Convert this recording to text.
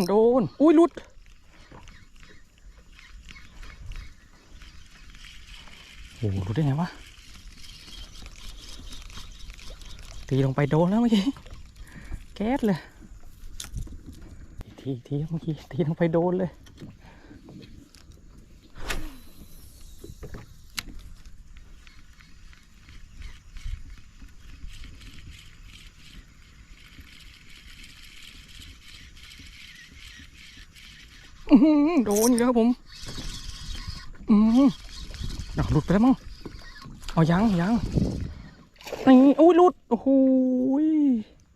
โดนอุ้ยหลุดโอ้หลุดได้ไงวะตีลงไปโดนแล้วเมื่อกี้แก๊สเลยทีเมื่อกี้ตีลงไปโดนเลยโดนอีกแล้วครับผมหลุดไปแล้วมั้งเอายังนี่อุ้ยหลุดโอ้โห